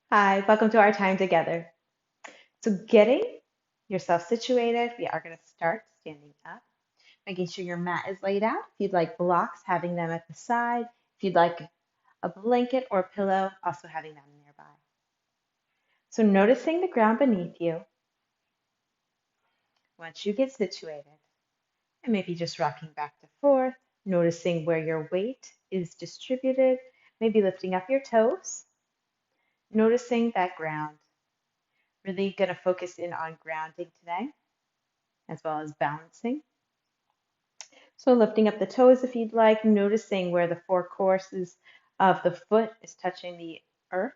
Hi, welcome to our time together. So, getting yourself situated, we are going to start standing up, making sure your mat is laid out. If you'd like blocks, having them at the side. If you'd like a blanket or pillow, also having them nearby. So, noticing the ground beneath you once you get situated, and maybe just rocking back and forth, noticing where your weight is distributed, maybe lifting up your toes, noticing that ground. Really going to focus in on grounding today, as well as balancing. So lifting up the toes if you'd like, noticing where the four courses of the foot is touching the earth,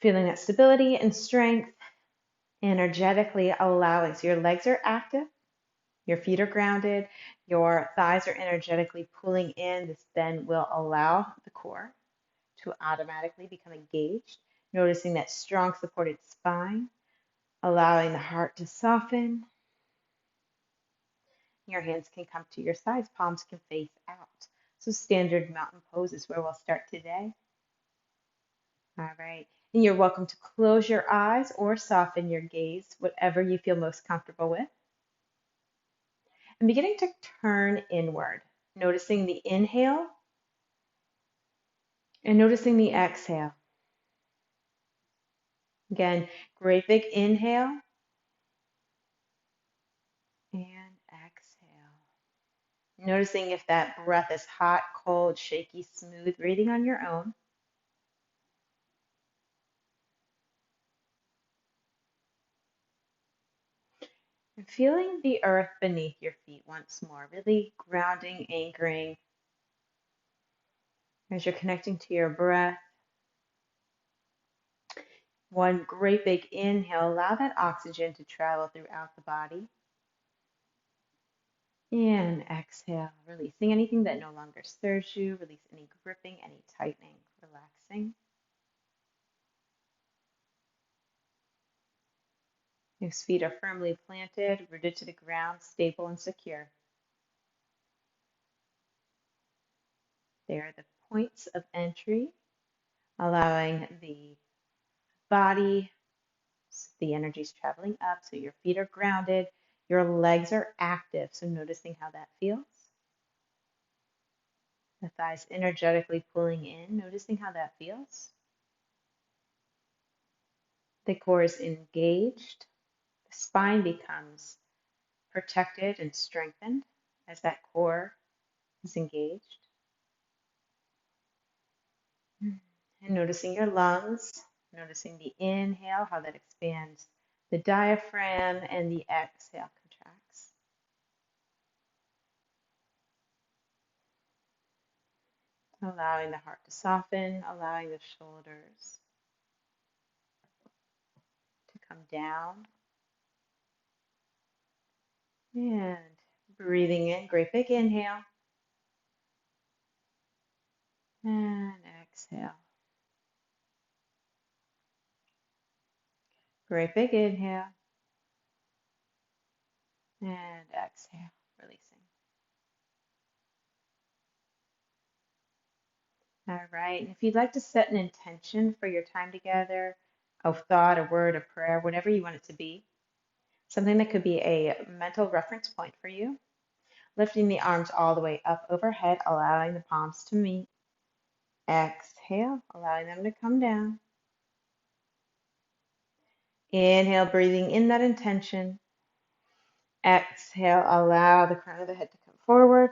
feeling that stability and strength, energetically allowing. So your legs are active, your feet are grounded, your thighs are energetically pulling in. This then will allow the core to automatically become engaged, noticing that strong supported spine, allowing the heart to soften. Your hands can come to your sides, palms can face out. So standard mountain pose is where we'll start today. All right. And you're welcome to close your eyes or soften your gaze, whatever you feel most comfortable with. And beginning to turn inward, noticing the inhale and noticing the exhale. Again, great big inhale and exhale. Noticing if that breath is hot, cold, shaky, smooth, breathing on your own. And feeling the earth beneath your feet once more, really grounding, anchoring as you're connecting to your breath. One great big inhale, allow that oxygen to travel throughout the body. And exhale, releasing anything that no longer serves you, release any gripping, any tightening, relaxing. Your feet are firmly planted, rooted to the ground, stable and secure. They are the points of entry, allowing the body, the energy is traveling up, so your feet are grounded, your legs are active, so noticing how that feels. The thighs energetically pulling in, noticing how that feels. The core is engaged. The spine becomes protected and strengthened as that core is engaged. And noticing your lungs, noticing the inhale, how that expands the diaphragm, and the exhale contracts. Allowing the heart to soften, allowing the shoulders to come down. And breathing in, great big inhale. And exhale. Great big inhale. And exhale, releasing. All right. And if you'd like to set an intention for your time together, a thought, a word, a prayer, whatever you want it to be, something that could be a mental reference point for you, lifting the arms all the way up overhead, allowing the palms to meet. Exhale, allowing them to come down. Inhale, breathing in that intention. Exhale, allow the crown of the head to come forward,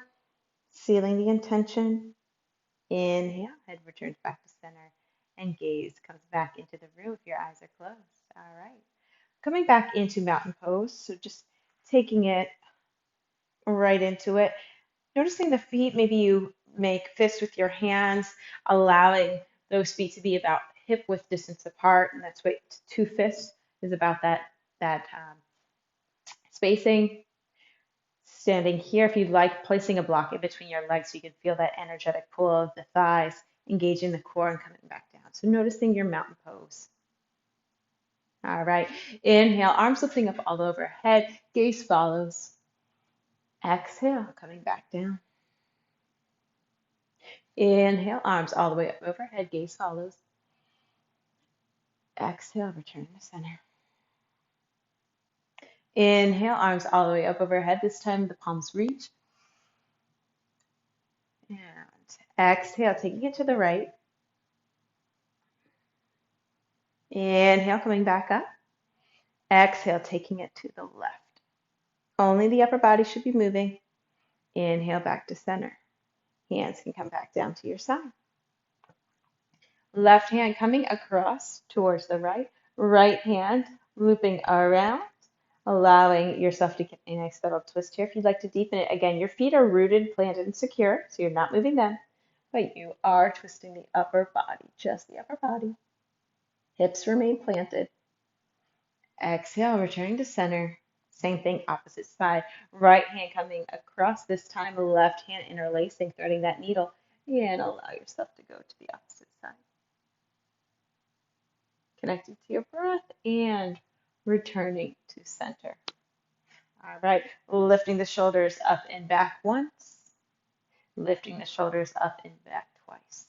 sealing the intention. Inhale, head returns back to center, and gaze comes back into the room if your eyes are closed. All right. Coming back into mountain pose, so just taking it right into it. Noticing the feet, maybe you make fists with your hands, allowing those feet to be about hip width distance apart, and that's what two fists is about that spacing. Standing here, if you'd like, placing a block in between your legs so you can feel that energetic pull of the thighs, engaging the core and coming back down. So noticing your mountain pose. All right. Inhale, arms lifting up all overhead, gaze follows. Exhale, coming back down. Inhale, arms all the way up overhead, gaze follows. Exhale, return to center. Inhale, arms all the way up overhead. This time the palms reach. And exhale, taking it to the right. Inhale, coming back up. Exhale, taking it to the left. Only the upper body should be moving. Inhale, back to center. Hands can come back down to your side. Left hand coming across towards the right. Right hand looping around, allowing yourself to get a nice little twist here. If you'd like to deepen it, again, your feet are rooted, planted, and secure, so you're not moving them, but you are twisting the upper body, just the upper body. Hips remain planted. Exhale, returning to center. Same thing, opposite side. Right hand coming across, this time left hand interlacing, threading that needle, and allow yourself to go to the opposite side. Connecting to your breath and returning to center. All right, lifting the shoulders up and back once, lifting the shoulders up and back twice,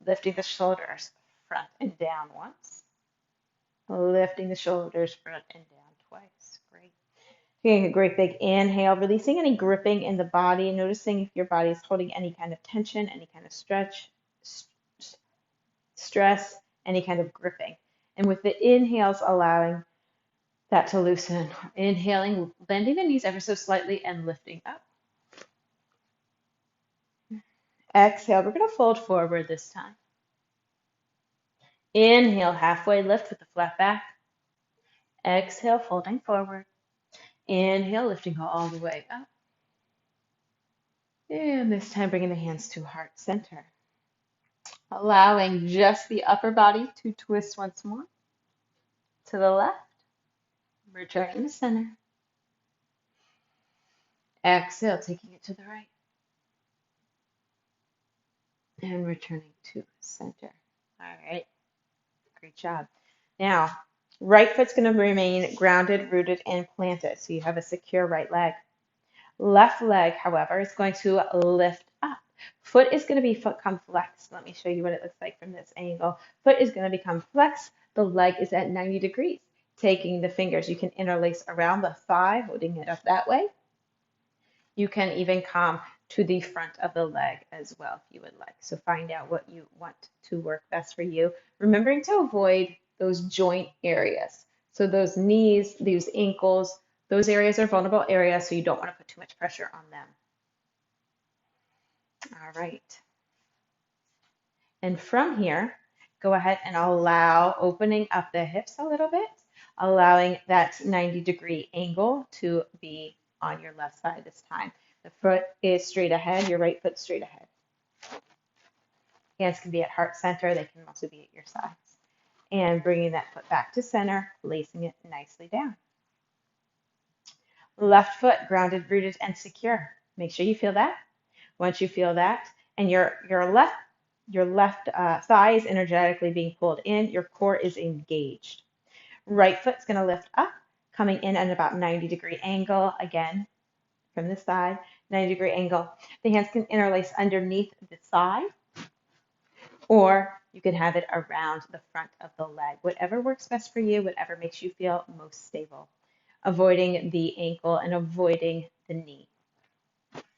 lifting the shoulders front and down once, lifting the shoulders front and down twice. Great. Taking a great big inhale, releasing any gripping in the body, and noticing if your body is holding any kind of tension, any kind of stress, any kind of gripping. And with the inhales, allowing that to loosen. Inhaling, bending the knees ever so slightly and lifting up. Exhale, we're going to fold forward this time. Inhale, halfway lift with the flat back. Exhale, folding forward. Inhale, lifting all the way up. And this time bringing the hands to heart center. Allowing just the upper body to twist once more. To the left. Returning to center. Exhale, taking it to the right. And returning to center. All right. Great job. Now, right foot's going to remain grounded, rooted, and planted. So you have a secure right leg. Left leg, however, is going to lift up. Foot is going to become flexed. Let me show you what it looks like from this angle. Foot is going to become flexed. The leg is at 90 degrees. Taking the fingers, you can interlace around the thigh, holding it up that way. You can even come to the front of the leg as well if you would like. So find out what you want to work best for you. Remembering to avoid those joint areas. So those knees, these ankles, those areas are vulnerable areas, so you don't want to put too much pressure on them. All right. And from here, go ahead and allow opening up the hips a little bit, allowing that 90-degree angle to be on your left side this time. The foot is straight ahead, your right foot straight ahead. Hands can be at heart center, they can also be at your sides. And bringing that foot back to center, placing it nicely down. Left foot grounded, rooted, and secure. Make sure you feel that. Once you feel that, and your left thigh is energetically being pulled in, your core is engaged. Right foot's going to lift up, coming in at about 90-degree angle, again, from the side, 90-degree angle. The hands can interlace underneath the thigh, or you can have it around the front of the leg. Whatever works best for you, whatever makes you feel most stable. Avoiding the ankle and avoiding the knee. I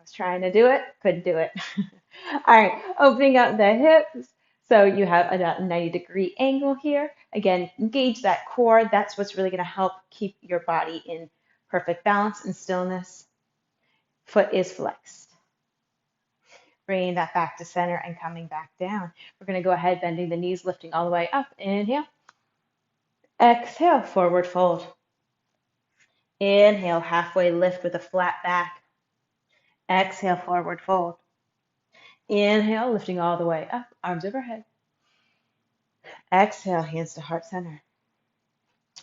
was trying to do it, couldn't do it. All right, opening up the hips. So you have a 90-degree angle here. Again, engage that core. That's what's really going to help keep your body in perfect balance and stillness. Foot is flexed. Bringing that back to center and coming back down. We're going to go ahead, bending the knees, lifting all the way up. Inhale. Exhale, forward fold. Inhale, halfway lift with a flat back. Exhale, forward fold. Inhale, lifting all the way up, arms overhead. Exhale, hands to heart center.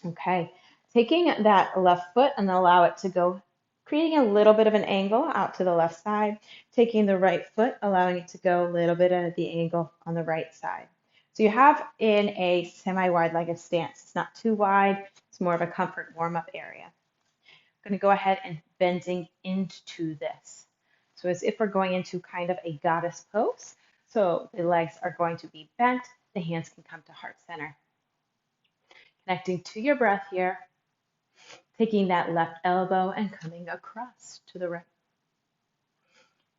Okay, taking that left foot and allow it to go, creating a little bit of an angle out to the left side. Taking the right foot, allowing it to go a little bit at the angle on the right side. So you have in a semi-wide legged stance. It's not too wide. It's more of a comfort warm-up area. I'm going to go ahead and bending into this. So as if we're going into kind of a goddess pose. So the legs are going to be bent, the hands can come to heart center. Connecting to your breath here, taking that left elbow and coming across to the right.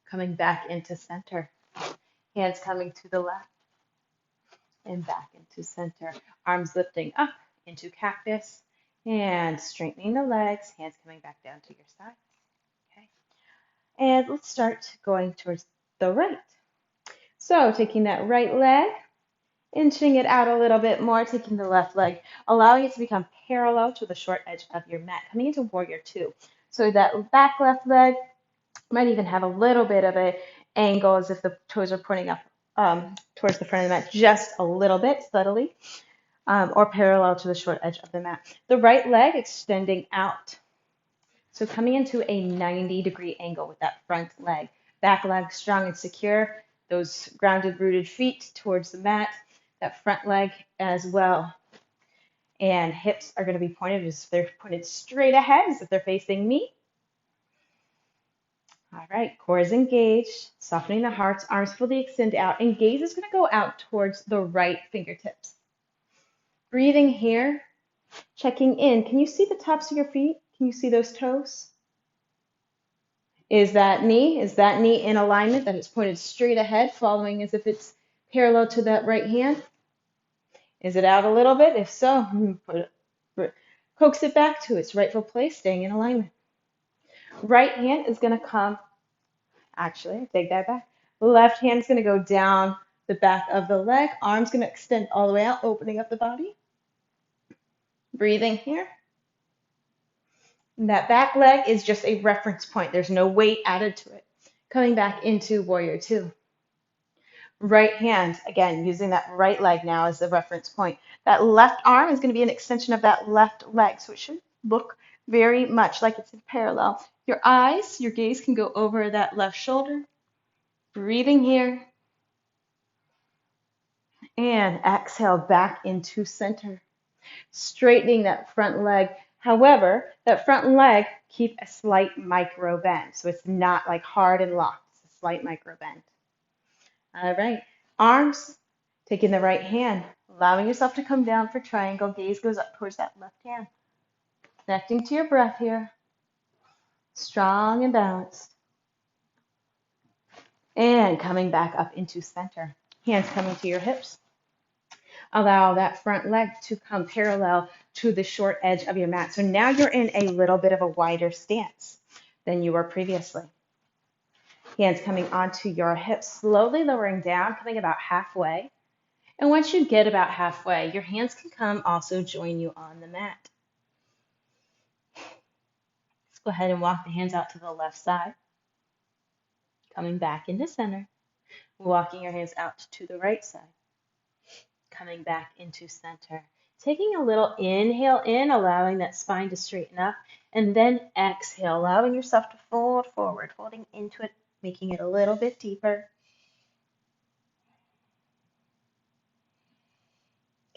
Coming back into center. Hands coming to the left and back into center. Arms lifting up into cactus and straightening the legs. Hands coming back down to your sides. Okay. And let's start going towards the right. So taking that right leg, inching it out a little bit more, taking the left leg, allowing it to become parallel to the short edge of your mat, coming into warrior two. So that back left leg might even have a little bit of an angle as if the toes are pointing up towards the front of the mat, just a little bit subtly, or parallel to the short edge of the mat. The right leg extending out. So coming into a 90-degree angle with that front leg. Back leg strong and secure. Those grounded, rooted feet towards the mat. That front leg as well. And hips are going to be pointed as if they're pointed straight ahead, as if they're facing me. All right, core is engaged, softening the hearts, arms fully extend out, and gaze is going to go out towards the right fingertips. Breathing here, checking in. Can you see the tops of your feet? Can you see those toes? Is that knee in alignment, that it's pointed straight ahead, following as if it's parallel to that right hand? Is it out a little bit? If so, coax it back to its rightful place, staying in alignment. Right hand is going to come, actually, I take that back. Left hand is going to go down the back of the leg. Arm's going to extend all the way out, opening up the body. Breathing here. And that back leg is just a reference point. There's no weight added to it. Coming back into warrior two. Right hand, again, using that right leg now as the reference point. That left arm is going to be an extension of that left leg. So it should look very much like it's in parallel. Your eyes, your gaze can go over that left shoulder. Breathing here. And exhale back into center. Straightening that front leg. However, that front leg, keep a slight micro bend. So it's not like hard and locked. It's a slight micro bend. All right. Arms, taking the right hand, allowing yourself to come down for triangle. Gaze goes up towards that left hand. Connecting to your breath here. Strong and balanced. And coming back up into center. Hands coming to your hips. Allow that front leg to come parallel to the short edge of your mat. So now you're in a little bit of a wider stance than you were previously. Hands coming onto your hips, slowly lowering down, coming about halfway. And once you get about halfway, your hands can come also join you on the mat. Let's go ahead and walk the hands out to the left side. Coming back into center. Walking your hands out to the right side. Coming back into center. Taking a little inhale in, allowing that spine to straighten up. And then exhale, allowing yourself to fold forward, folding into it, making it a little bit deeper.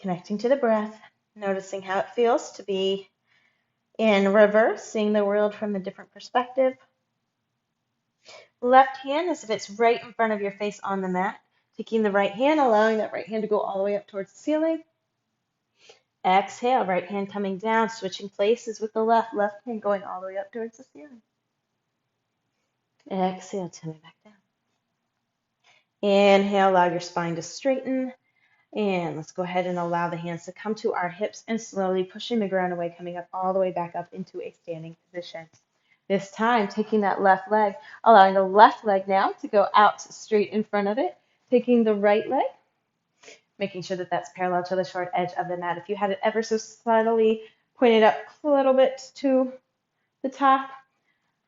Connecting to the breath, noticing how it feels to be in reverse, seeing the world from a different perspective. Left hand as if it's right in front of your face on the mat. Taking the right hand, allowing that right hand to go all the way up towards the ceiling. Exhale, right hand coming down, switching places with the left hand going all the way up towards the ceiling. Exhale, coming back down. Inhale, allow your spine to straighten. And let's go ahead and allow the hands to come to our hips and slowly pushing the ground away, coming up all the way back up into a standing position. This time, taking that left leg, allowing the left leg now to go out straight in front of it, taking the right leg, making sure that that's parallel to the short edge of the mat. If you had it ever so subtly pointed up a little bit to the top,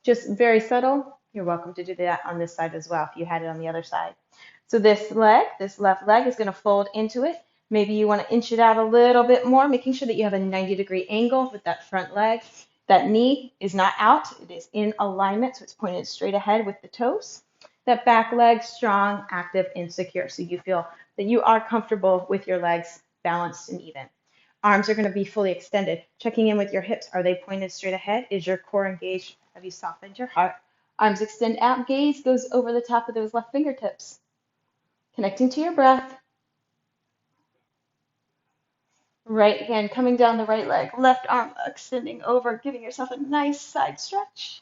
just very subtle, you're welcome to do that on this side as well if you had it on the other side. So this left leg is going to fold into it. Maybe you want to inch it out a little bit more, making sure that you have a 90-degree angle with that front leg. That knee is not out. It is in alignment, so it's pointed straight ahead with the toes. That back leg strong, active, and secure. So you feel that you are comfortable with your legs balanced and even. Arms are going to be fully extended. Checking in with your hips. Are they pointed straight ahead? Is your core engaged Have you softened your heart? Arms extend out, gaze goes over the top of those left fingertips. Connecting to your breath. Right hand coming down the right leg, left arm extending over, giving yourself a nice side stretch.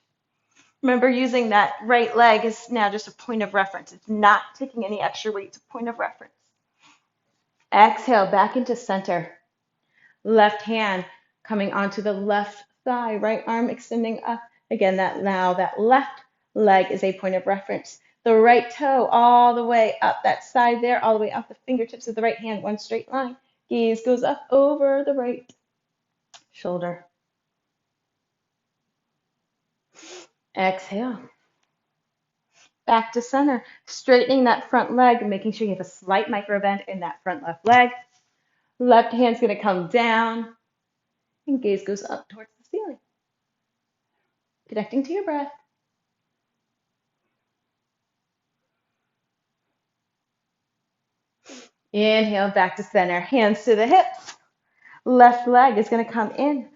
Remember, using that right leg is now just a point of reference. It's not taking any extra weight, it's a point of reference. Exhale, back into center. Left hand coming onto the left thigh, right arm extending up. Again, that left leg is a point of reference. The right toe all the way up that side there, all the way up the fingertips of the right hand, one straight line. Gaze goes up over the right shoulder. Exhale. Back to center, straightening that front leg, making sure you have a slight micro bend in that front left leg. Left hand's going to come down, and gaze goes up towards the ceiling. Connecting to your breath. Inhale, back to center, hands to the hips. Left leg is going to come in.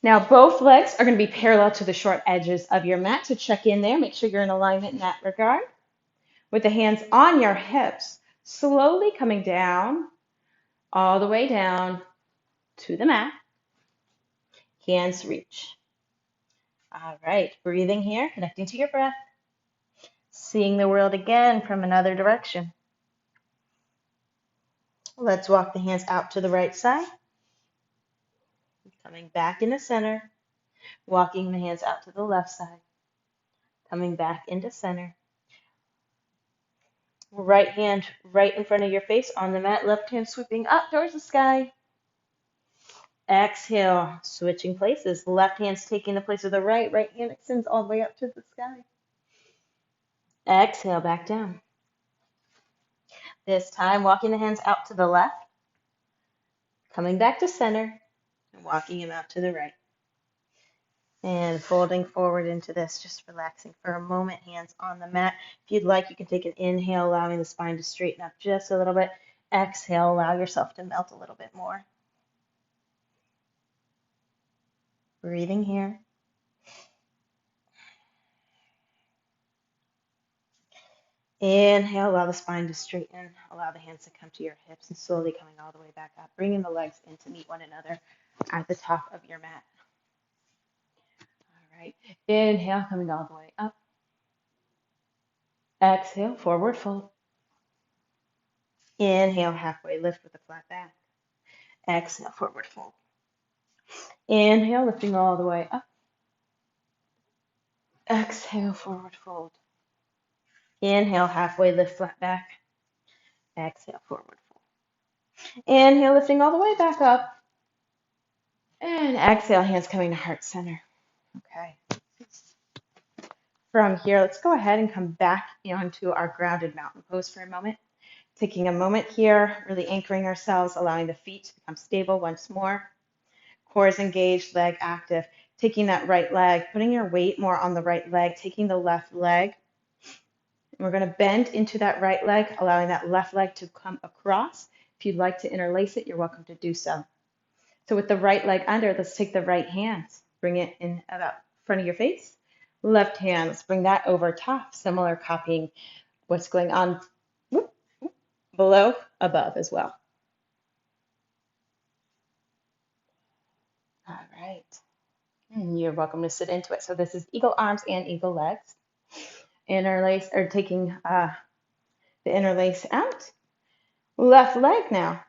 Now, both legs are going to be parallel to the short edges of your mat, so check in there. Make sure you're in alignment in that regard. With the hands on your hips, slowly coming down, all the way down to the mat. Hands reach. All right, breathing here, connecting to your breath. Seeing the world again from another direction. Let's walk the hands out to the right side. Coming back into center. Walking the hands out to the left side. Coming back into center. Right hand right in front of your face on the mat. Left hand sweeping up towards the sky. Exhale, switching places. Left hand's taking the place of the right. Right hand extends all the way up to the sky. Exhale, back down. This time, walking the hands out to the left. Coming back to center. And walking them out to the right. And folding forward into this, just relaxing for a moment, hands on the mat. If you'd like, you can take an inhale, allowing the spine to straighten up just a little bit. Exhale, allow yourself to melt a little bit more. Breathing here. Inhale, allow the spine to straighten. Allow the hands to come to your hips and slowly coming all the way back up. Bringing the legs in to meet one another at the top of your mat. All right. Inhale, coming all the way up. Exhale, forward fold. Inhale, halfway lift with a flat back. Exhale, forward fold. Inhale, lifting all the way up. Exhale, forward fold. Inhale, halfway lift, flat back. Exhale, forward fold. Inhale, lifting all the way back up. And exhale, hands coming to heart center. Okay. From here, let's go ahead and come back onto our grounded mountain pose for a moment. Taking a moment here, really anchoring ourselves, allowing the feet to become stable once more. Core is engaged, leg active. Taking that right leg, putting your weight more on the right leg, taking the left leg. And we're going to bend into that right leg, allowing that left leg to come across. If you'd like to interlace it, you're welcome to do so. So with the right leg under, let's take the right hand, bring it in about front of your face. Left hand, let's bring that over top, similar, copying what's going on below, above as well. All right. And you're welcome to sit into it. So this is eagle arms and eagle legs. Interlace, or taking the interlace out. Left leg now.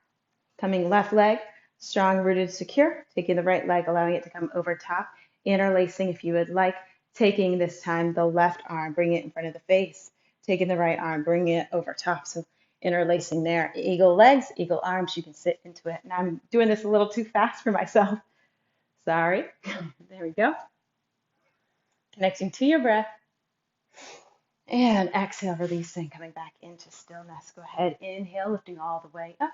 Coming left leg, strong, rooted, secure. Taking the right leg, allowing it to come over top. Interlacing if you would like. Taking this time the left arm, bring it in front of the face. Taking the right arm, bring it over top. So interlacing there. Eagle legs, eagle arms, you can sit into it. And I'm doing this a little too fast for myself. Sorry. There we go. Connecting to your breath. And exhale, releasing, coming back into stillness. Go ahead, inhale, lifting all the way up.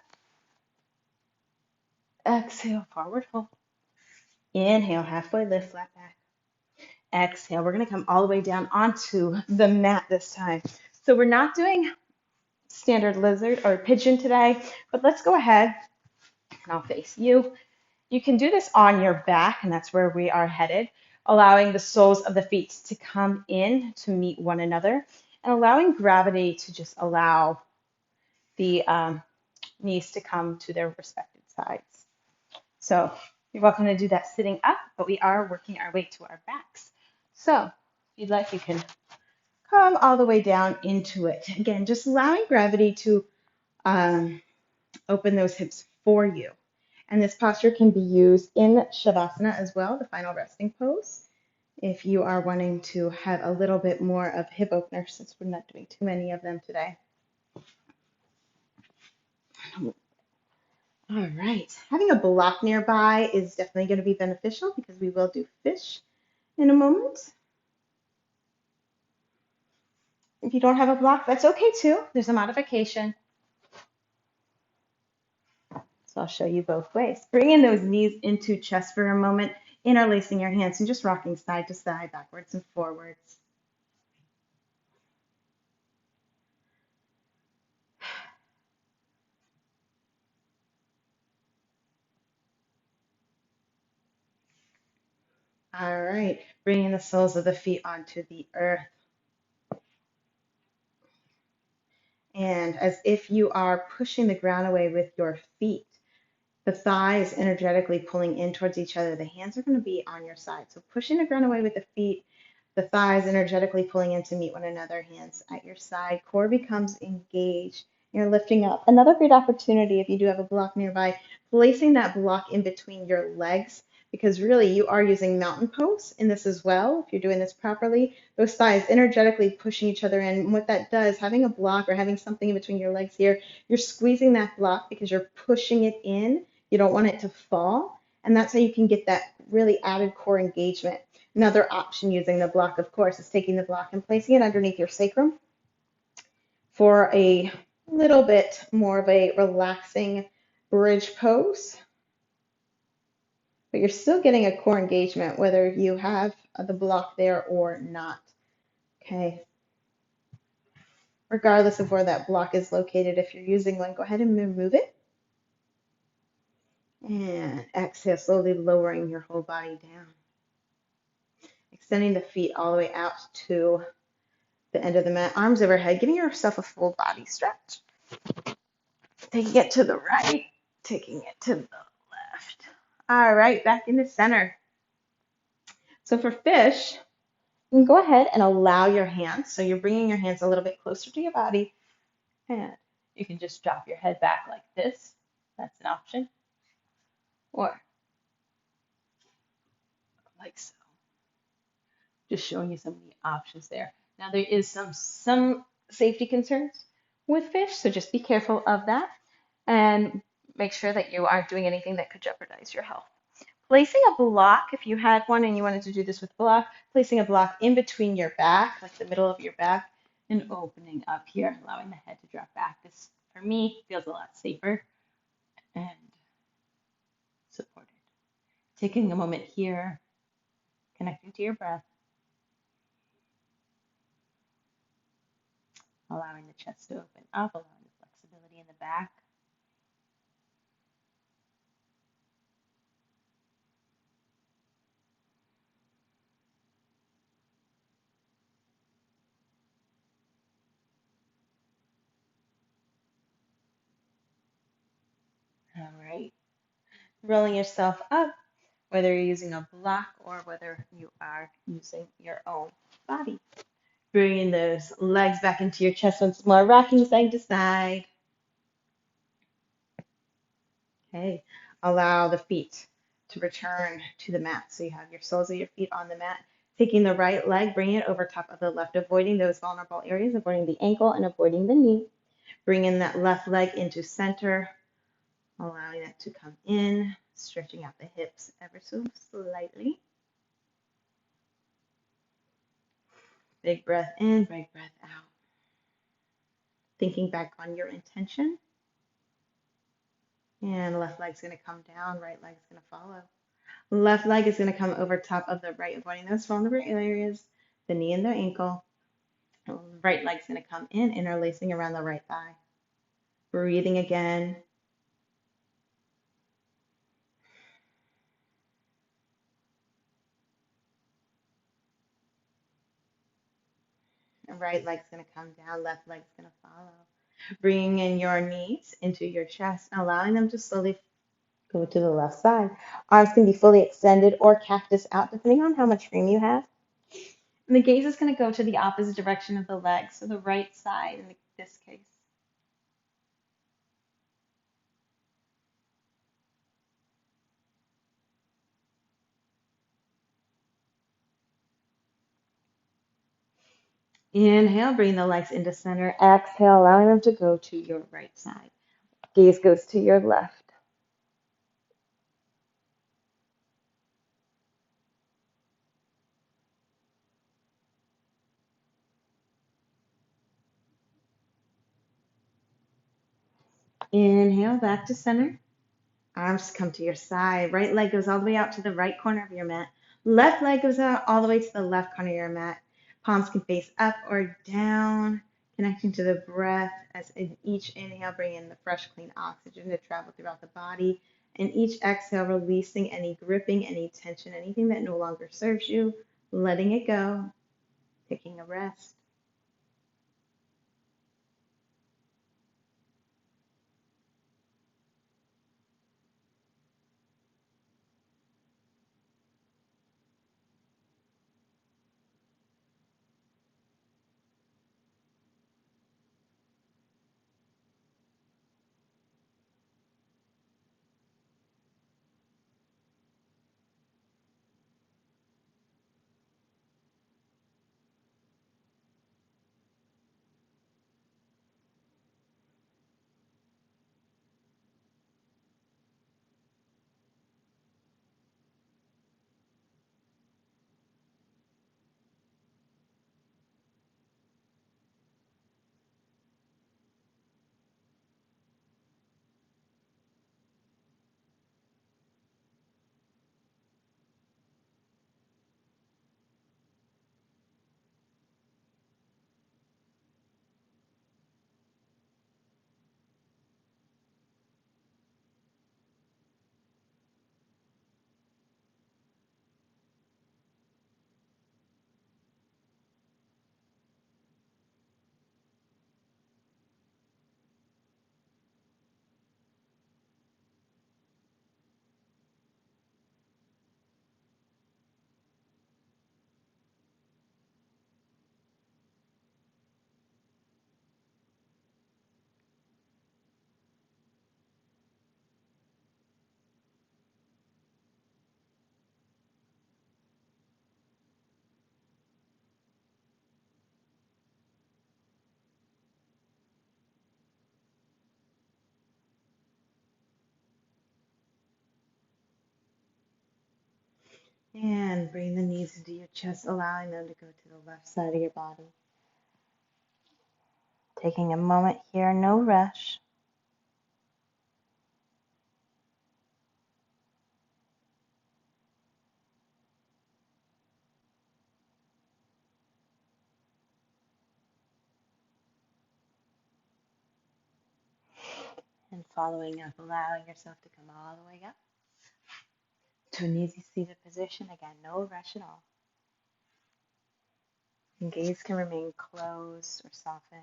Exhale, forward fold. Inhale, halfway lift, flat back. Exhale, we're going to come all the way down onto the mat this time. So we're not doing standard lizard or pigeon today, but let's go ahead and I'll face you. You can do this on your back, and that's where we are headed. allowing the soles of the feet to come in to meet one another, and allowing gravity to just allow the knees to come to their respective sides. So you're welcome to do that sitting up, but we are working our way to our backs. So if you'd like, you can come all the way down into it. Again, just allowing gravity to open those hips for you. And this posture can be used in Shavasana as well, the final resting pose, if you are wanting to have a little bit more of hip opener, since we're not doing too many of them today. All right, having a block nearby is definitely going to be beneficial because we will do fish in a moment. If you don't have a block, that's okay too. There's a modification. So I'll show you both ways. Bringing those knees into chest for a moment, interlacing your hands and just rocking side to side, backwards and forwards. All right, bringing the soles of the feet onto the earth. And as if you are pushing the ground away with your feet, the thighs energetically pulling in towards each other. The hands are going to be on your side. So pushing the ground away with the feet, the thighs energetically pulling in to meet one another, hands at your side. Core becomes engaged. You're lifting up. Another great opportunity, if you do have a block nearby, placing that block in between your legs, because really you are using mountain pose in this as well. If you're doing this properly, those thighs energetically pushing each other in. And what that does, having a block or having something in between your legs here, you're squeezing that block because you're pushing it in. You don't want it to fall. And that's how you can get that really added core engagement. Another option using the block, of course, is taking the block and placing it underneath your sacrum for a little bit more of a relaxing bridge pose. But you're still getting a core engagement whether you have the block there or not. Okay. Regardless of where that block is located, if you're using one, go ahead and remove it. And exhale, slowly lowering your whole body down. Extending the feet all the way out to the end of the mat, arms overhead, giving yourself a full body stretch. Taking it to the right, taking it to the left. All right, back in the center. So for fish, you can go ahead and allow your hands. So you're bringing your hands a little bit closer to your body, and you can just drop your head back like this. That's an option. Or like so. Just showing you some of the options there. Now there is some safety concerns with fish, so just be careful of that and make sure that you aren't doing anything that could jeopardize your health. Placing a block, if you had one and you wanted to do this with block, placing a block in between your back, like the middle of your back, and opening up here, allowing the head to drop back. This, for me, feels a lot safer and supported. Taking a moment here, connecting to your breath, allowing the chest to open up, allowing the flexibility in the back. All right. Rolling yourself up, whether you're using a block or whether you are using your own body. Bringing those legs back into your chest once more, rocking side to side. Okay. Allow the feet to return to the mat. So you have your soles of your feet on the mat. Taking the right leg, bringing it over top of the left, avoiding those vulnerable areas, avoiding the ankle and avoiding the knee. Bringing that left leg into center, allowing that to come in, stretching out the hips ever so slightly. Big breath in, big breath out. Thinking back on your intention. And left leg's going to come down, right leg's going to follow. Left leg is going to come over top of the right, avoiding those vulnerable areas, the knee and the ankle. Right leg's going to come in, interlacing around the right thigh. Breathing again. Right leg's going to come down, left leg's going to follow. Bringing in your knees into your chest and allowing them to slowly go to the left side. Arms can be fully extended or cactus out, depending on how much room you have. And the gaze is going to go to the opposite direction of the leg, so the right side in this case. Inhale, bring the legs into center. Exhale, allowing them to go to your right side. Gaze goes to your left. Inhale, back to center. Arms come to your side. Right leg goes all the way out to the right corner of your mat. Left leg goes out all the way to the left corner of your mat. Palms can face up or down, connecting to the breath as in each inhale, bring in the fresh, clean oxygen to travel throughout the body. And each exhale, releasing any gripping, any tension, anything that no longer serves you, letting it go, taking a rest. And bring the knees into your chest, allowing them to go to the left side of your body. Taking a moment here, no rush. And following up, allowing yourself to come all the way up to an easy seated position. Again, no rush at all. And gaze can remain closed or softened.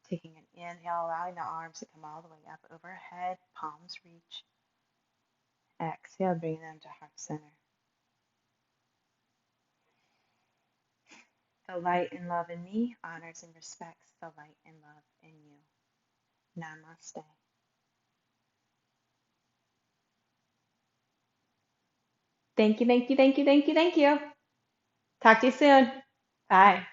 Taking an inhale, allowing the arms to come all the way up overhead, palms reach. Exhale, bring them to heart center. The light and love in me honors and respects the light and love in you. Namaste. Thank you, thank you, thank you, thank you, thank you. Talk to you soon. Bye.